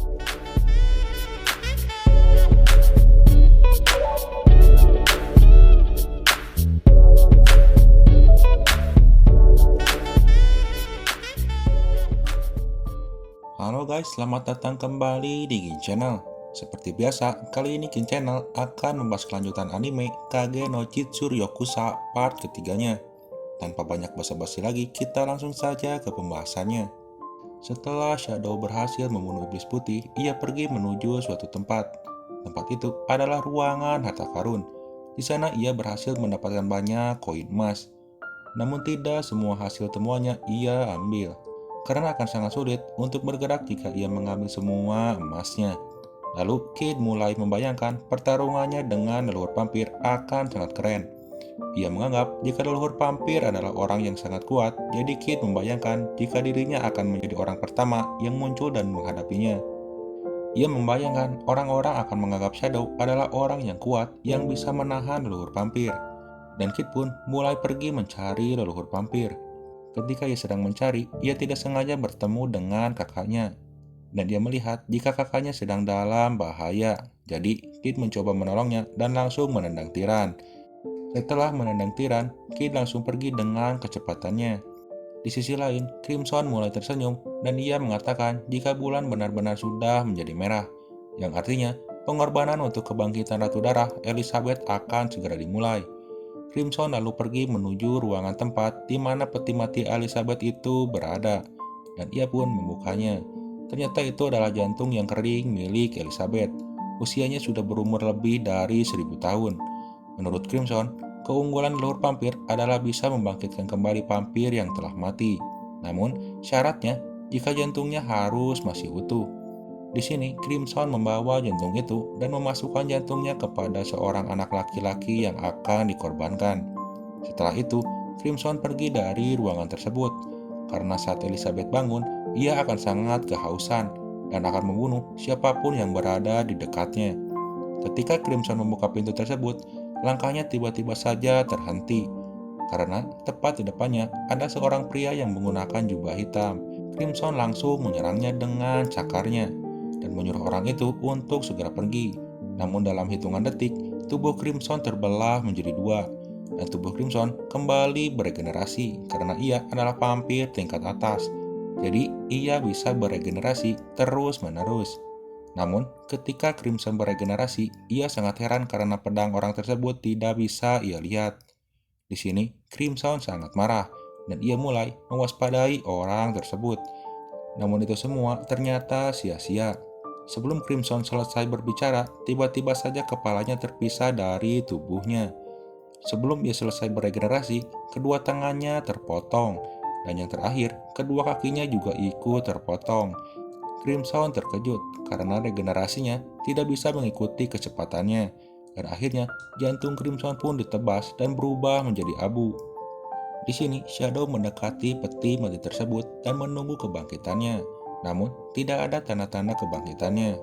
Halo guys, selamat datang kembali di Kin Channel. Seperti biasa, kali ini Kin Channel akan membahas kelanjutan anime Kage no Chitsuryokusa part ketiganya. Tanpa banyak basa-basi lagi, kita langsung saja ke pembahasannya. Setelah Shadow berhasil membunuh iblis putih, ia pergi menuju suatu tempat. Tempat itu adalah ruangan harta karun. Di sana ia berhasil mendapatkan banyak koin emas. Namun tidak semua hasil temuannya ia ambil, karena akan sangat sulit untuk bergerak jika ia mengambil semua emasnya. Lalu Kid mulai membayangkan pertarungannya dengan leluhur vampir akan sangat keren. Ia menganggap jika leluhur vampir adalah orang yang sangat kuat, jadi Kid membayangkan jika dirinya akan menjadi orang pertama yang muncul dan menghadapinya. Ia membayangkan orang-orang akan menganggap Shadow adalah orang yang kuat yang bisa menahan leluhur vampir. Dan Kid pun mulai pergi mencari leluhur vampir. Ketika ia sedang mencari, ia tidak sengaja bertemu dengan kakaknya. Dan dia melihat jika kakaknya sedang dalam bahaya. Jadi, Kid mencoba menolongnya dan langsung menendang tiran. Setelah menendang tiran, Kid langsung pergi dengan kecepatannya. Di sisi lain, Crimson mulai tersenyum dan ia mengatakan jika bulan benar-benar sudah menjadi merah. Yang artinya, pengorbanan untuk kebangkitan Ratu Darah Elizabeth akan segera dimulai. Crimson lalu pergi menuju ruangan tempat di mana peti mati Elizabeth itu berada, dan ia pun membukanya. Ternyata itu adalah jantung yang kering milik Elizabeth. Usianya sudah berumur lebih dari 1000 tahun. Menurut Crimson, keunggulan leluhur vampir adalah bisa membangkitkan kembali vampir yang telah mati. Namun, syaratnya jika jantungnya harus masih utuh. Di sini, Crimson membawa jantung itu dan memasukkan jantungnya kepada seorang anak laki-laki yang akan dikorbankan. Setelah itu, Crimson pergi dari ruangan tersebut, karena saat Elizabeth bangun, ia akan sangat kehausan dan akan membunuh siapapun yang berada di dekatnya. Ketika Crimson membuka pintu tersebut, langkahnya tiba-tiba saja terhenti, karena tepat di depannya ada seorang pria yang menggunakan jubah hitam. Crimson langsung menyerangnya dengan cakarnya dan menyuruh orang itu untuk segera pergi. Namun dalam hitungan detik, tubuh Crimson terbelah menjadi dua, dan tubuh Crimson kembali beregenerasi karena ia adalah vampir tingkat atas. Jadi ia bisa beregenerasi terus-menerus. Namun ketika Crimson beregenerasi, ia sangat heran karena pedang orang tersebut tidak bisa ia lihat. Di sini, Crimson sangat marah dan ia mulai mewaspadai orang tersebut. Namun itu semua ternyata sia-sia. Sebelum Crimson selesai berbicara, tiba-tiba saja kepalanya terpisah dari tubuhnya. Sebelum ia selesai beregenerasi, kedua tangannya terpotong, dan yang terakhir, kedua kakinya juga ikut terpotong. Crimson terkejut karena regenerasinya tidak bisa mengikuti kecepatannya, dan akhirnya jantung Crimson pun ditebas dan berubah menjadi abu. Di sini, Shadow mendekati peti mati tersebut dan menunggu kebangkitannya. Namun, tidak ada tanda-tanda kebangkitannya.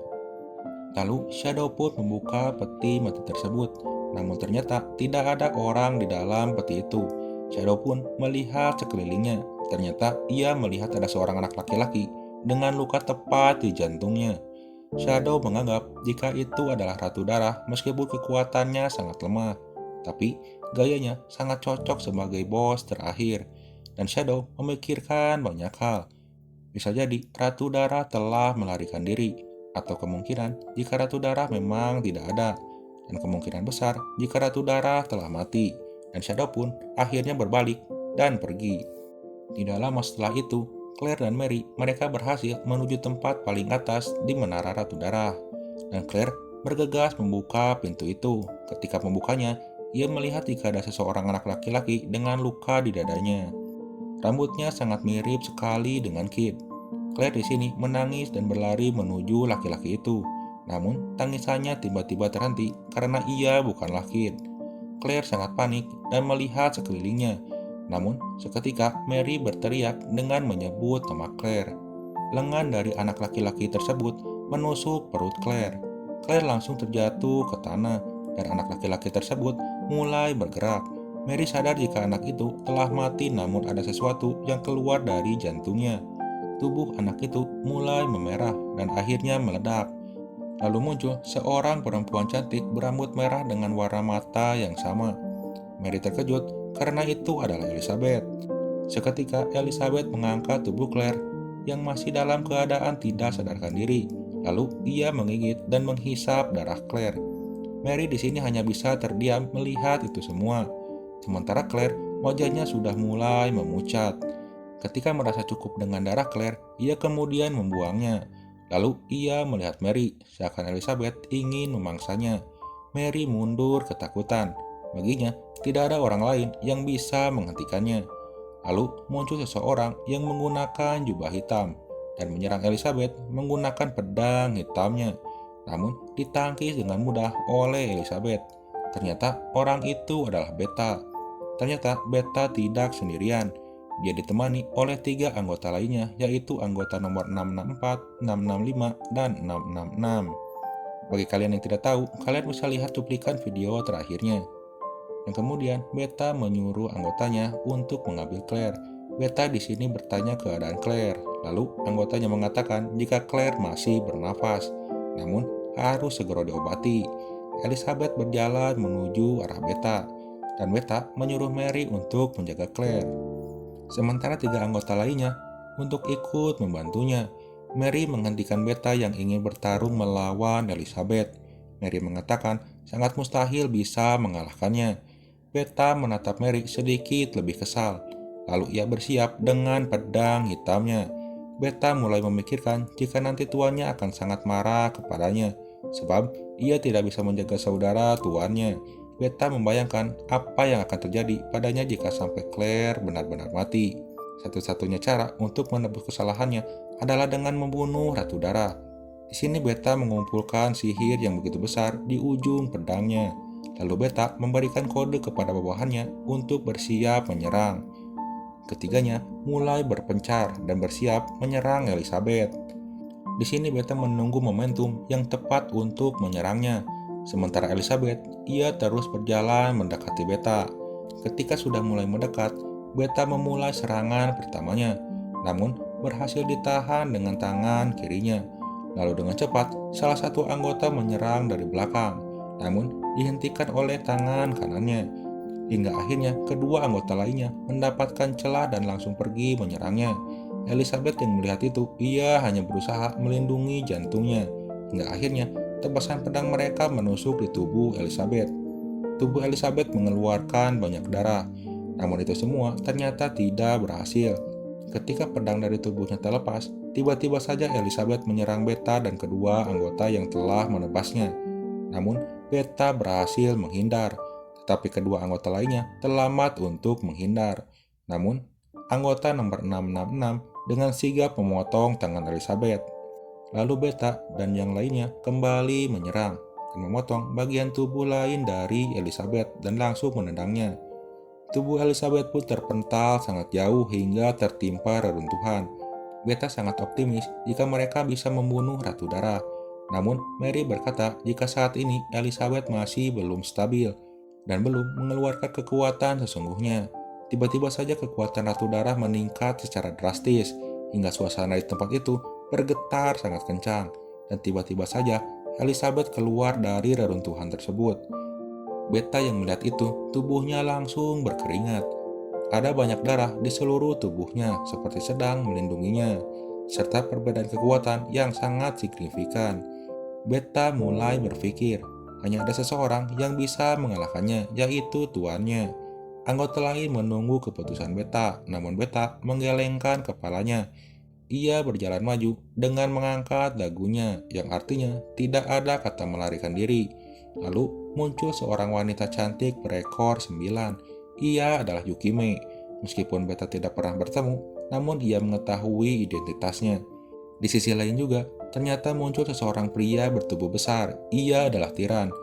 Lalu, Shadow pun membuka peti mati tersebut. Namun ternyata tidak ada orang di dalam peti itu. Shadow pun melihat sekelilingnya. Ternyata ia melihat ada seorang anak laki-laki dengan luka tepat di jantungnya. Shadow menganggap jika itu adalah Ratu Darah meskipun kekuatannya sangat lemah. Tapi gayanya sangat cocok sebagai bos terakhir. Dan Shadow memikirkan banyak hal. Bisa jadi Ratu Darah telah melarikan diri, atau kemungkinan jika Ratu Darah memang tidak ada, dan kemungkinan besar jika Ratu Darah telah mati, dan Shadow pun akhirnya berbalik dan pergi. Tidak lama setelah itu, Claire dan Mary mereka berhasil menuju tempat paling atas di menara Ratu Darah, dan Claire bergegas membuka pintu itu. Ketika membukanya, ia melihat jika ada seseorang anak laki-laki dengan luka di dadanya. Rambutnya sangat mirip sekali dengan Kid. Claire di sini menangis dan berlari menuju laki-laki itu. Namun, tangisannya tiba-tiba terhenti karena ia bukanlah Kid. Claire sangat panik dan melihat sekelilingnya. Namun, seketika Mary berteriak dengan menyebut nama Claire. Lengan dari anak laki-laki tersebut menusuk perut Claire. Claire langsung terjatuh ke tanah dan anak laki-laki tersebut mulai bergerak. Mary sadar jika anak itu telah mati namun ada sesuatu yang keluar dari jantungnya. tubuh anak itu mulai memerah dan akhirnya meledak. Lalu muncul seorang perempuan cantik berambut merah dengan warna mata yang sama. Mary terkejut karena itu adalah Elizabeth. Seketika Elizabeth mengangkat tubuh Claire yang masih dalam keadaan tidak sadarkan diri. Lalu ia menggigit dan menghisap darah Claire. Mary di sini hanya bisa terdiam melihat itu semua. Sementara Claire, wajahnya sudah mulai memucat. Ketika merasa cukup dengan darah Claire, ia kemudian membuangnya. Lalu ia melihat Mary, seakan Elizabeth ingin memangsanya. Mary mundur ketakutan. Baginya, tidak ada orang lain yang bisa menghentikannya. Lalu muncul seseorang yang menggunakan jubah hitam dan menyerang Elizabeth menggunakan pedang hitamnya. Namun ditangkis dengan mudah oleh Elizabeth. Ternyata orang itu adalah Beta. Ternyata Beta tidak sendirian. Dia ditemani oleh 3 anggota lainnya, yaitu anggota nomor 664, 665, dan 666. Bagi kalian yang tidak tahu, kalian bisa lihat cuplikan video terakhirnya. Dan kemudian Beta menyuruh anggotanya untuk mengambil Claire. Beta di sini bertanya keadaan Claire. Lalu anggotanya mengatakan jika Claire masih bernafas, namun harus segera diobati. Elizabeth berjalan menuju arah Beta, dan Beta menyuruh Mary untuk menjaga Claire. Sementara 3 anggota lainnya untuk ikut membantunya. Mary menghentikan Beta yang ingin bertarung melawan Elizabeth. Mary mengatakan sangat mustahil bisa mengalahkannya. Beta menatap Mary sedikit lebih kesal. Lalu ia bersiap dengan pedang hitamnya. Beta mulai memikirkan jika nanti tuannya akan sangat marah kepadanya, sebab ia tidak bisa menjaga saudara tuannya. Beta membayangkan apa yang akan terjadi padanya jika sampai Claire benar-benar mati. Satu-satunya cara untuk menebus kesalahannya adalah dengan membunuh Ratu Dara. Di sini Beta mengumpulkan sihir yang begitu besar di ujung pedangnya. Lalu Beta memberikan kode kepada bawahannya untuk bersiap menyerang. Ketiganya mulai berpencar dan bersiap menyerang Elizabeth. Di sini Beta menunggu momentum yang tepat untuk menyerangnya. Sementara Elizabeth, ia terus berjalan mendekati Beta. Ketika sudah mulai mendekat, Beta memulai serangan pertamanya, namun berhasil ditahan dengan tangan kirinya. Lalu dengan cepat, salah satu anggota menyerang dari belakang, namun dihentikan oleh tangan kanannya. Hingga akhirnya kedua anggota lainnya mendapatkan celah dan langsung pergi menyerangnya. Elizabeth yang melihat itu, ia hanya berusaha melindungi jantungnya. Hingga akhirnya tebasan pedang mereka menusuk di tubuh Elizabeth. Tubuh Elizabeth mengeluarkan banyak darah, namun itu semua ternyata tidak berhasil. Ketika pedang dari tubuhnya terlepas, tiba-tiba saja Elizabeth menyerang Beta dan kedua anggota yang telah menebasnya. Namun, Beta berhasil menghindar, tetapi kedua anggota lainnya terlambat untuk menghindar. Namun, anggota nomor 666 dengan sigap memotong tangan Elizabeth. Lalu Beta dan yang lainnya kembali menyerang dan memotong bagian tubuh lain dari Elizabeth dan langsung menendangnya. Tubuh Elizabeth pun terpental sangat jauh hingga tertimpa reruntuhan. Beta sangat optimis jika mereka bisa membunuh Ratu Dara. Namun, Mary berkata jika saat ini Elizabeth masih belum stabil dan belum mengeluarkan kekuatan sesungguhnya. Tiba-tiba saja kekuatan Ratu Dara meningkat secara drastis hingga suasana di tempat itu bergetar sangat kencang, dan tiba-tiba saja Elizabeth keluar dari reruntuhan tersebut. Beta yang melihat itu, tubuhnya langsung berkeringat. Ada banyak darah di seluruh tubuhnya seperti sedang melindunginya, serta perbedaan kekuatan yang sangat signifikan. Beta mulai berpikir, hanya ada seseorang yang bisa mengalahkannya, yaitu tuannya. Anggota lain menunggu keputusan Beta, namun Beta menggelengkan kepalanya. Ia berjalan maju dengan mengangkat dagunya, yang artinya tidak ada kata melarikan diri. Lalu muncul seorang wanita cantik berekor 9. Ia adalah Yukime. Meskipun Beta tidak pernah bertemu, namun ia mengetahui identitasnya. Di sisi lain juga, ternyata muncul seseorang pria bertubuh besar. Ia adalah Tiran.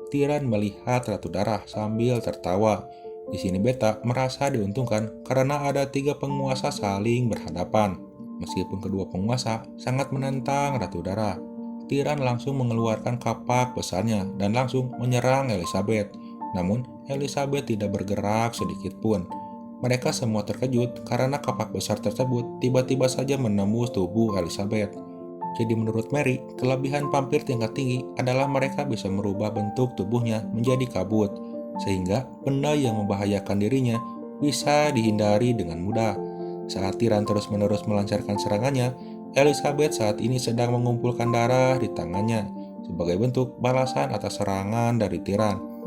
Tiran melihat Ratu Darah sambil tertawa. Di sini Beta merasa diuntungkan karena ada 3 penguasa saling berhadapan. Meskipun kedua penguasa sangat menentang Ratu Dara, Tiran langsung mengeluarkan kapak besarnya dan langsung menyerang Elizabeth. Namun, Elizabeth tidak bergerak sedikit pun. Mereka semua terkejut karena kapak besar tersebut tiba-tiba saja menembus tubuh Elizabeth. Jadi menurut Mary, kelebihan vampir tingkat tinggi adalah mereka bisa merubah bentuk tubuhnya menjadi kabut, sehingga benda yang membahayakan dirinya bisa dihindari dengan mudah. Saat tiran terus-menerus melancarkan serangannya, Elizabeth saat ini sedang mengumpulkan darah di tangannya sebagai bentuk balasan atas serangan dari tiran.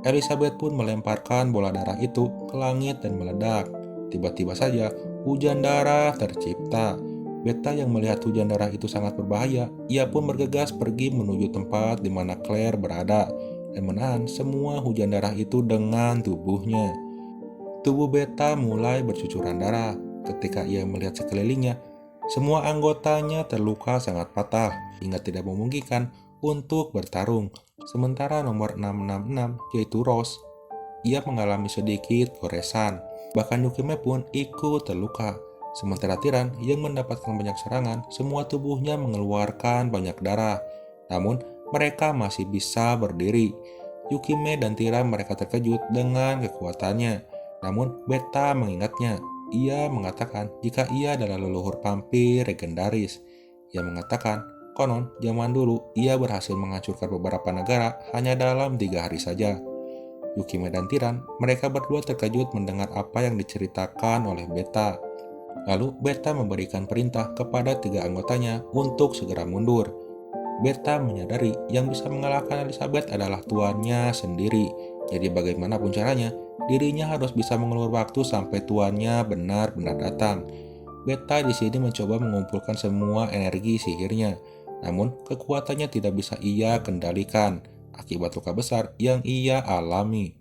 Elizabeth pun melemparkan bola darah itu ke langit dan meledak. Tiba-tiba saja, hujan darah tercipta. Beta yang melihat hujan darah itu sangat berbahaya, ia pun bergegas pergi menuju tempat di mana Claire berada dan menahan semua hujan darah itu dengan tubuhnya. Tubuh Beta mulai bercucuran darah ketika ia melihat sekelilingnya. Semua anggotanya terluka sangat patah hingga tidak memungkinkan untuk bertarung. Sementara nomor 666 yaitu Rose, ia mengalami sedikit goresan. Bahkan Yukime pun ikut terluka. Sementara Tiran yang mendapatkan banyak serangan, semua tubuhnya mengeluarkan banyak darah. Namun, mereka masih bisa berdiri. Yukime dan Tiran mereka terkejut dengan kekuatannya. Namun, Beta mengingatnya. Ia mengatakan jika ia adalah leluhur vampir legendaris. Ia mengatakan, konon zaman dulu ia berhasil menghancurkan beberapa negara hanya dalam 3 hari saja. Yukime dan Tiran, mereka berdua terkejut mendengar apa yang diceritakan oleh Beta. Lalu Beta memberikan perintah kepada 3 anggotanya untuk segera mundur. Beta menyadari yang bisa mengalahkan Elizabeth adalah tuannya sendiri. Jadi bagaimanapun caranya, dirinya harus bisa mengulur waktu sampai tuannya benar-benar datang. Beta di sini mencoba mengumpulkan semua energi sihirnya, namun kekuatannya tidak bisa ia kendalikan akibat luka besar yang ia alami.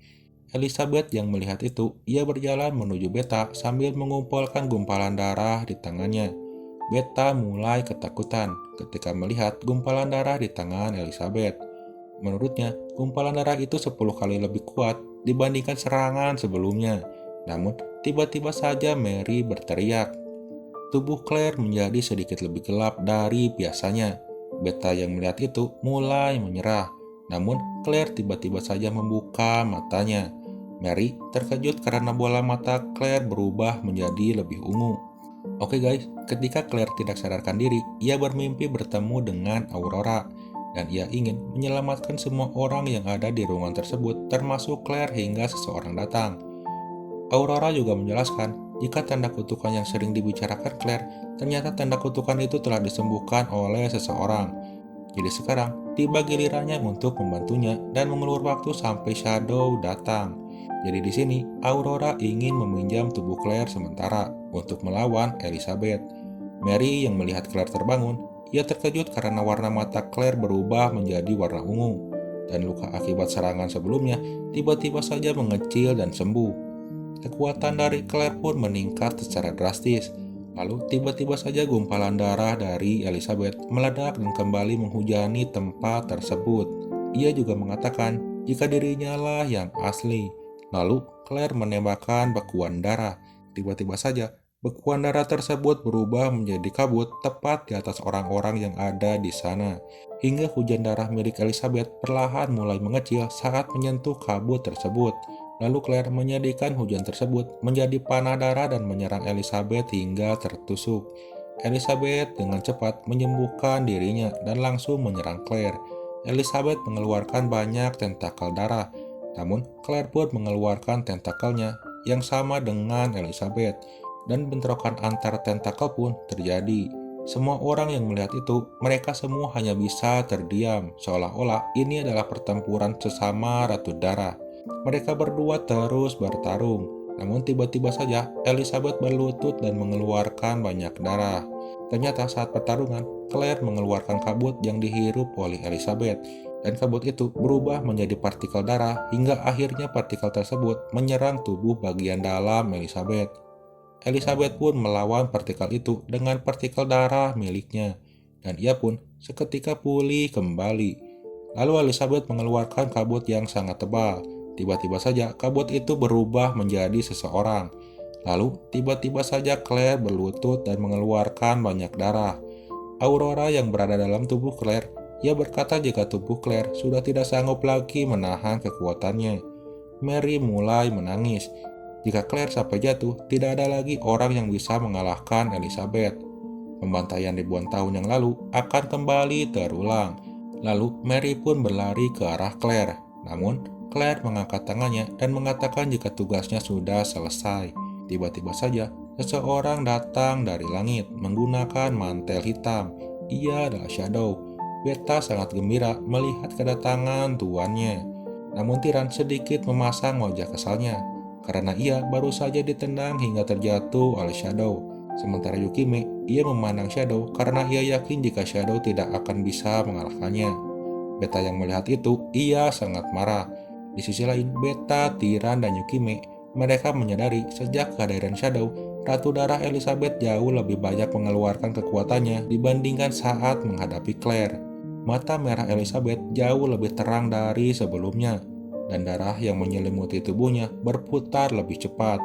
Elizabeth yang melihat itu, ia berjalan menuju Beta sambil mengumpulkan gumpalan darah di tangannya. Beta mulai ketakutan ketika melihat gumpalan darah di tangan Elizabeth. Menurutnya, gumpalan darah itu 10 kali lebih kuat dibandingkan serangan sebelumnya. Namun, tiba-tiba saja Mary berteriak. Tubuh Claire menjadi sedikit lebih gelap dari biasanya. Beta yang melihat itu mulai menyerah. Namun, Claire tiba-tiba saja membuka matanya. Mary terkejut karena bola mata Claire berubah menjadi lebih ungu. Oke guys, ketika Claire tidak sadarkan diri, ia bermimpi bertemu dengan Aurora. Dan ia ingin menyelamatkan semua orang yang ada di ruangan tersebut, termasuk Claire hingga seseorang datang. Aurora juga menjelaskan, jika tanda kutukan yang sering dibicarakan Claire, ternyata tanda kutukan itu telah disembuhkan oleh seseorang. Jadi sekarang, tiba gilirannya untuk membantunya dan mengulur waktu sampai Shadow datang. Jadi di sini, Aurora ingin meminjam tubuh Claire sementara untuk melawan Elizabeth. Mary yang melihat Claire terbangun, ia terkejut karena warna mata Claire berubah menjadi warna ungu. Dan luka akibat serangan sebelumnya tiba-tiba saja mengecil dan sembuh. Kekuatan dari Claire pun meningkat secara drastis. Lalu tiba-tiba saja gumpalan darah dari Elizabeth meledak dan kembali menghujani tempat tersebut. Ia juga mengatakan jika dirinya lah yang asli. Lalu Claire menembakkan bekuan darah. Tiba-tiba saja bekuan darah tersebut berubah menjadi kabut tepat di atas orang-orang yang ada di sana. Hingga hujan darah milik Elizabeth perlahan mulai mengecil saat menyentuh kabut tersebut. Lalu Claire menjadikan hujan tersebut menjadi panah darah dan menyerang Elizabeth hingga tertusuk. Elizabeth dengan cepat menyembuhkan dirinya dan langsung menyerang Claire. Elizabeth mengeluarkan banyak tentakel darah, namun Claire pun mengeluarkan tentakelnya yang sama dengan Elizabeth, dan bentrokan antar tentakel pun terjadi. Semua orang yang melihat itu, mereka semua hanya bisa terdiam, seolah-olah ini adalah pertempuran sesama Ratu Darah. Mereka berdua terus bertarung, namun tiba-tiba saja Elizabeth berlutut dan mengeluarkan banyak darah. Ternyata saat pertarungan, Claire mengeluarkan kabut yang dihirup oleh Elizabeth, dan kabut itu berubah menjadi partikel darah hingga akhirnya partikel tersebut menyerang tubuh bagian dalam Elizabeth. Elizabeth pun melawan partikel itu dengan partikel darah miliknya, dan ia pun seketika pulih kembali. Lalu Elizabeth mengeluarkan kabut yang sangat tebal. Tiba-tiba saja kabut itu berubah menjadi seseorang. Lalu tiba-tiba saja Claire berlutut dan mengeluarkan banyak darah. Aurora yang berada dalam tubuh Claire, ia berkata jika tubuh Claire sudah tidak sanggup lagi menahan kekuatannya. Mary mulai menangis. Jika Claire sampai jatuh, tidak ada lagi orang yang bisa mengalahkan Elizabeth. Pembantaian ribuan tahun yang lalu akan kembali terulang. Lalu Mary pun berlari ke arah Claire. Namun, Claire mengangkat tangannya dan mengatakan jika tugasnya sudah selesai. Tiba-tiba saja, seseorang datang dari langit menggunakan mantel hitam. Ia adalah Shadow. Beta sangat gembira melihat kedatangan tuannya. Namun Tiran sedikit memasang wajah kesalnya, karena ia baru saja ditendang hingga terjatuh oleh Shadow. Sementara Yukime, ia memandang Shadow karena ia yakin jika Shadow tidak akan bisa mengalahkannya. Beta yang melihat itu, ia sangat marah. Di sisi lain, Beta, Tiran, dan Yukime, mereka menyadari sejak kehadiran Shadow, Ratu Darah Elizabeth jauh lebih banyak mengeluarkan kekuatannya dibandingkan saat menghadapi Claire. Mata merah Elizabeth jauh lebih terang dari sebelumnya, dan darah yang menyelimuti tubuhnya berputar lebih cepat.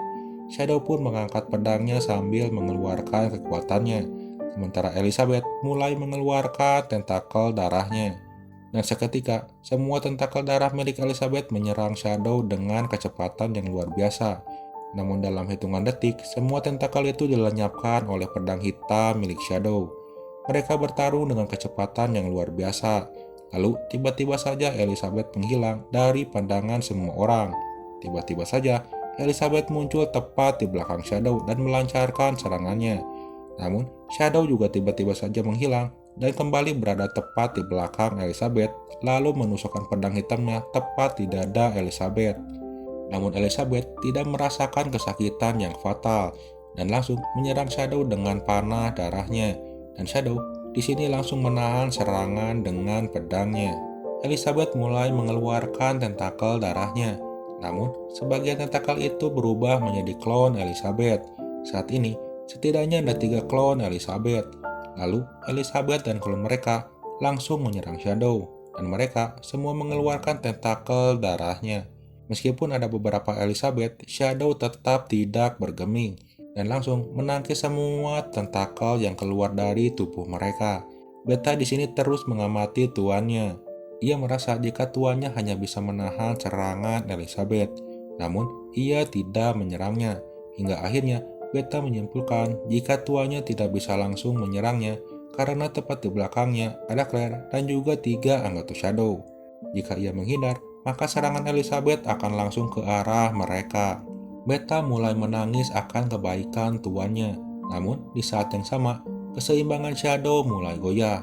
Shadow pun mengangkat pedangnya sambil mengeluarkan kekuatannya, sementara Elizabeth mulai mengeluarkan tentakel darahnya. Dan seketika, semua tentakel darah milik Elizabeth menyerang Shadow dengan kecepatan yang luar biasa. Namun dalam hitungan detik, semua tentakel itu dilenyapkan oleh pedang hitam milik Shadow. Mereka bertarung dengan kecepatan yang luar biasa. Lalu tiba-tiba saja Elizabeth menghilang dari pandangan semua orang. Tiba-tiba saja Elizabeth muncul tepat di belakang Shadow dan melancarkan serangannya. Namun Shadow juga tiba-tiba saja menghilang dan kembali berada tepat di belakang Elizabeth, lalu menusukkan pedang hitamnya tepat di dada Elizabeth. Namun Elizabeth tidak merasakan kesakitan yang fatal dan langsung menyerang Shadow dengan panah darahnya. Dan Shadow di sini langsung menahan serangan dengan pedangnya. Elizabeth mulai mengeluarkan tentakel darahnya. Namun, sebagian tentakel itu berubah menjadi klon Elizabeth. Saat ini, setidaknya ada 3 klon Elizabeth. Lalu, Elizabeth dan klon mereka langsung menyerang Shadow. Dan mereka semua mengeluarkan tentakel darahnya. Meskipun ada beberapa Elizabeth, Shadow tetap tidak bergeming dan langsung menangkis semua tentakel yang keluar dari tubuh mereka. Beta di sini terus mengamati tuannya. Ia merasa jika tuannya hanya bisa menahan serangan Elizabeth, namun ia tidak menyerangnya. Hingga akhirnya Beta menyimpulkan jika tuannya tidak bisa langsung menyerangnya karena tepat di belakangnya ada Claire dan juga 3 anggota Shadow. Jika ia menghindar, maka serangan Elizabeth akan langsung ke arah mereka. Beta mulai menangis akan kebaikan tuannya. Namun, di saat yang sama, keseimbangan Shadow mulai goyah.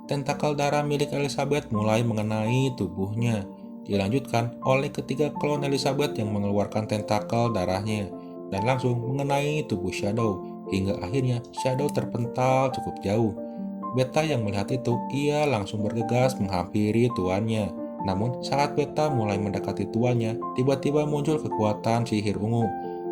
Tentakel darah milik Elizabeth mulai mengenai tubuhnya. Dilanjutkan oleh ketiga klon Elizabeth yang mengeluarkan tentakel darahnya dan langsung mengenai tubuh Shadow. Hingga akhirnya Shadow terpental cukup jauh. Beta yang melihat itu, ia langsung bergegas menghampiri tuannya. Namun, saat Beta mulai mendekati tuannya, tiba-tiba muncul kekuatan sihir ungu,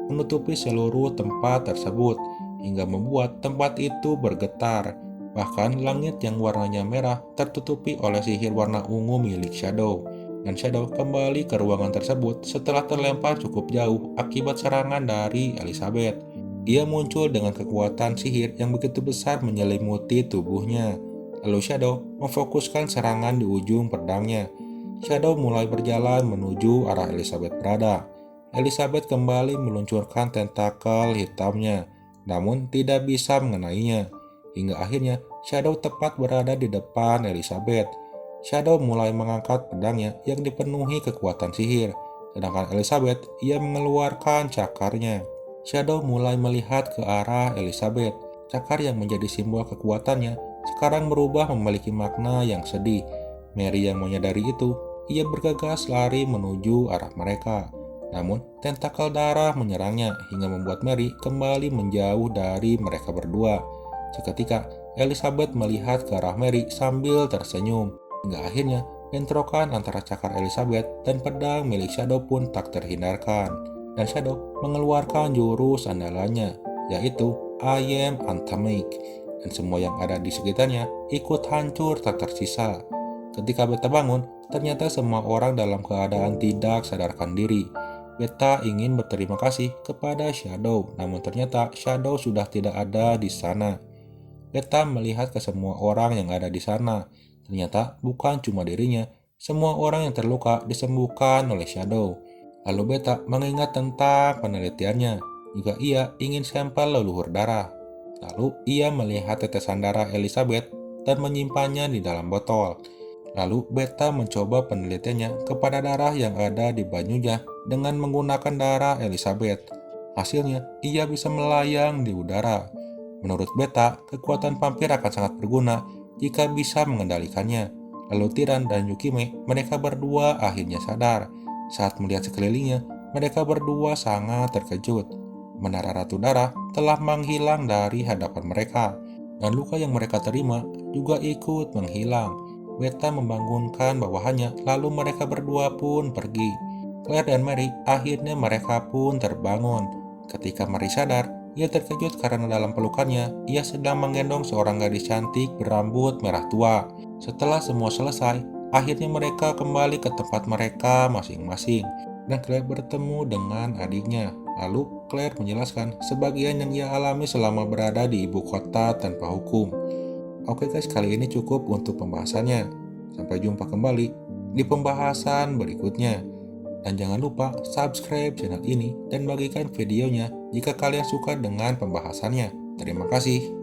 menutupi seluruh tempat tersebut, hingga membuat tempat itu bergetar. Bahkan langit yang warnanya merah tertutupi oleh sihir warna ungu milik Shadow. Dan Shadow kembali ke ruangan tersebut setelah terlempar cukup jauh akibat serangan dari Elizabeth. Ia muncul dengan kekuatan sihir yang begitu besar menyelimuti tubuhnya. Lalu Shadow memfokuskan serangan di ujung pedangnya. Shadow mulai berjalan menuju arah Elizabeth berada. Elizabeth kembali meluncurkan tentakel hitamnya, namun tidak bisa mengenainya. Hingga akhirnya Shadow tepat berada di depan Elizabeth. Shadow mulai mengangkat pedangnya yang dipenuhi kekuatan sihir, sedangkan Elizabeth ia mengeluarkan cakarnya. Shadow mulai melihat ke arah Elizabeth. Cakar yang menjadi simbol kekuatannya sekarang berubah memiliki makna yang sedih. Mary yang menyadari itu, ia bergegas lari menuju arah mereka. Namun, tentakel darah menyerangnya hingga membuat Mary kembali menjauh dari mereka berdua. Seketika, Elizabeth melihat ke arah Mary sambil tersenyum. Hingga akhirnya, bentrokan antara cakar Elizabeth dan pedang milik Shadow pun tak terhindarkan. Dan Shadow mengeluarkan jurus andalannya, yaitu I Am Anthemic. Dan semua yang ada di sekitarnya ikut hancur tak tersisa. Ketika Beta bangun, ternyata semua orang dalam keadaan tidak sadarkan diri. Beta ingin berterima kasih kepada Shadow, namun ternyata Shadow sudah tidak ada di sana. Beta melihat ke semua orang yang ada di sana. Ternyata bukan cuma dirinya, semua orang yang terluka disembuhkan oleh Shadow. Lalu Beta mengingat tentang penelitiannya. Juga ia ingin sampel leluhur darah. Lalu ia melihat tetesan darah Elizabeth dan menyimpannya di dalam botol. Lalu Beta mencoba penelitiannya kepada darah yang ada di banyunya dengan menggunakan darah Elizabeth. Hasilnya, ia bisa melayang di udara. Menurut Beta, kekuatan vampir akan sangat berguna jika bisa mengendalikannya. Lalu Tiran dan Yukime, mereka berdua akhirnya sadar. Saat melihat sekelilingnya, mereka berdua sangat terkejut. Menara Ratu Darah telah menghilang dari hadapan mereka, dan luka yang mereka terima juga ikut menghilang. Beta membangunkan bawahannya, lalu mereka berdua pun pergi. Claire dan Mary, akhirnya mereka pun terbangun. Ketika Mary sadar, ia terkejut karena dalam pelukannya, ia sedang menggendong seorang gadis cantik berambut merah tua. Setelah semua selesai, akhirnya mereka kembali ke tempat mereka masing-masing, dan Claire bertemu dengan adiknya. Lalu Claire menjelaskan sebagian yang ia alami selama berada di ibu kota tanpa hukum. Oke guys, kali ini cukup untuk pembahasannya. Sampai jumpa kembali di pembahasan berikutnya. Dan jangan lupa subscribe channel ini dan bagikan videonya jika kalian suka dengan pembahasannya. Terima kasih.